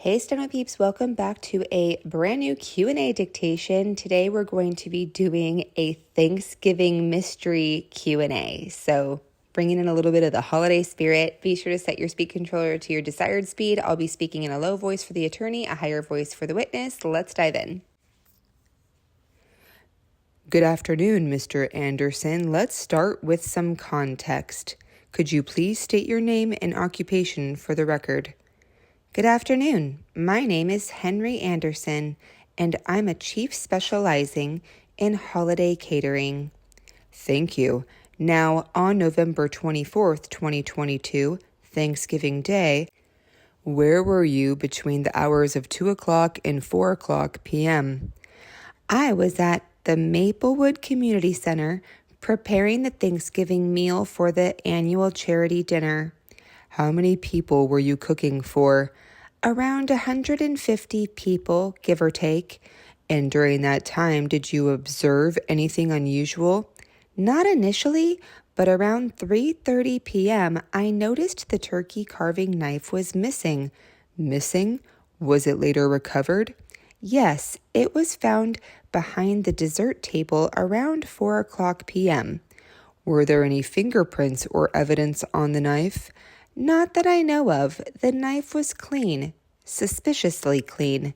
Hey Steno peeps, welcome back to a brand new Q&A dictation. Today we're going to be doing a Thanksgiving mystery Q&A. So bringing in a little bit of the holiday spirit. Be sure to set your speed controller to your desired speed. I'll be speaking in a low voice for the attorney, a higher voice for the witness. Let's dive in. Good afternoon, Mr. Anderson. Let's start with some context. Could you please state your name and occupation for the record? Good afternoon. My name is Henry Anderson, and I'm a chief specializing in holiday catering. Thank you. Now, on November 24th, 2022, Thanksgiving Day, where were you between the hours of 2 o'clock and 4 o'clock p.m.? I was at the Maplewood Community Center preparing the Thanksgiving meal for the annual charity dinner. How many people were you cooking for? Around 150 people, give or take. And during that time, did you observe anything unusual? Not initially, but around 3:30 p.m., I noticed the turkey carving knife was missing. Missing? Was it later recovered? Yes, it was found behind the dessert table around 4 o'clock p.m. Were there any fingerprints or evidence on the knife? Not that I know of. The knife was clean, suspiciously clean.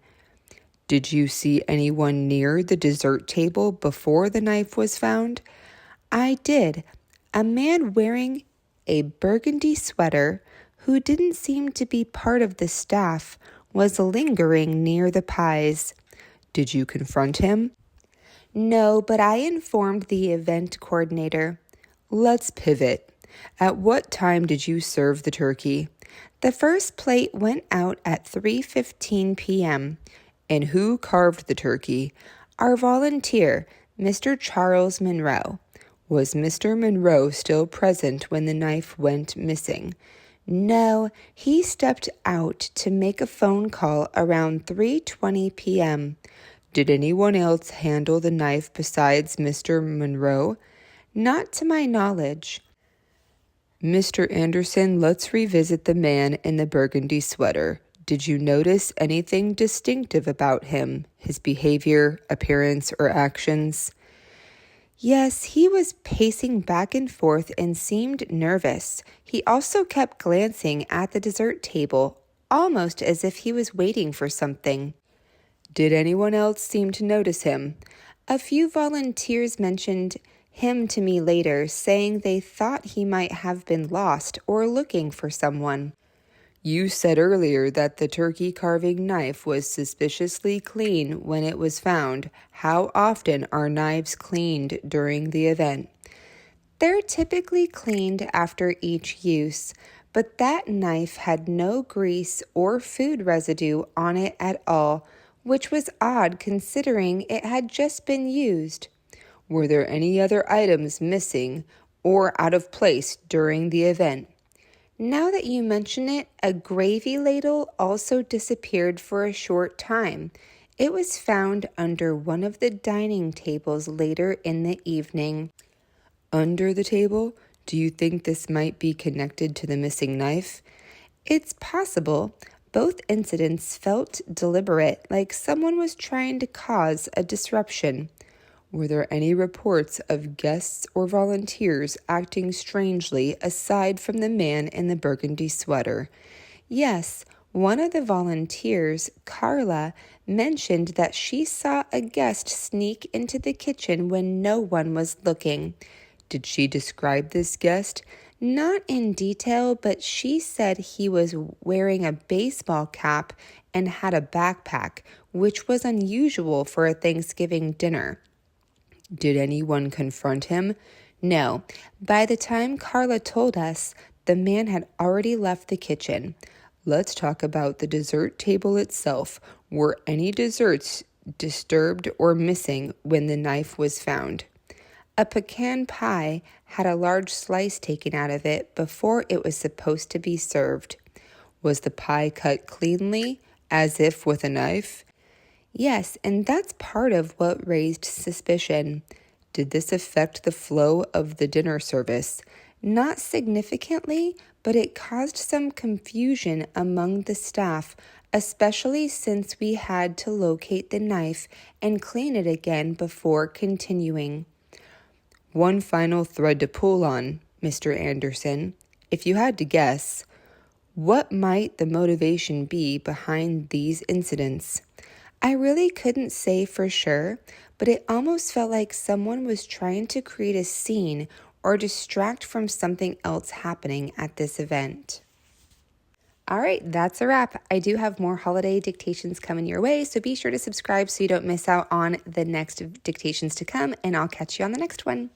Did you see anyone near the dessert table before the knife was found? I did. A man wearing a burgundy sweater who didn't seem to be part of the staff was lingering near the pies. Did you confront him? No, but I informed the event coordinator. Let's pivot. At what time did you serve the turkey? The first plate went out at 3:15 p.m. And who carved the turkey? Our volunteer, Mr. Charles Monroe. Was Mr. Monroe still present when the knife went missing? No, he stepped out to make a phone call around 3:20 p.m. Did anyone else handle the knife besides Mr. Monroe? Not to my knowledge. Mr. Anderson, let's revisit the man in the burgundy sweater. Did you notice anything distinctive about him, his behavior, appearance, or actions? Yes, he was pacing back and forth and seemed nervous. He also kept glancing at the dessert table, almost as if he was waiting for something. Did anyone else seem to notice him? A few volunteers mentioned him to me later, saying they thought he might have been lost or looking for someone. You said earlier that the turkey carving knife was suspiciously clean when it was found. How often are knives cleaned during the event? They're typically cleaned after each use, but that knife had no grease or food residue on it at all, which was odd considering it had just been used. Were there any other items missing or out of place during the event? Now that you mention it, a gravy ladle also disappeared for a short time. It was found under one of the dining tables later in the evening. Under the table? Do you think this might be connected to the missing knife? It's possible. Both incidents felt deliberate, like someone was trying to cause a disruption. Were there any reports of guests or volunteers acting strangely aside from the man in the burgundy sweater? Yes, one of the volunteers, Carla, mentioned that she saw a guest sneak into the kitchen when no one was looking. Did she describe this guest? Not in detail, but she said he was wearing a baseball cap and had a backpack, which was unusual for a Thanksgiving dinner. Did anyone confront him? No. By the time Carla told us, the man had already left the kitchen. Let's talk about the dessert table itself. Were any desserts disturbed or missing when the knife was found? A pecan pie had a large slice taken out of it before it was supposed to be served. Was the pie cut cleanly, as if with a knife? Yes, and that's part of what raised suspicion. Did this affect the flow of the dinner service? Not significantly, but it caused some confusion among the staff, especially since we had to locate the knife and clean it again before continuing. One final thread to pull on, Mr. Anderson. If you had to guess, what might the motivation be behind these incidents? I really couldn't say for sure, but it almost felt like someone was trying to create a scene or distract from something else happening at this event. All right, that's a wrap. I do have more holiday dictations coming your way, so be sure to subscribe so you don't miss out on the next dictations to come, and I'll catch you on the next one.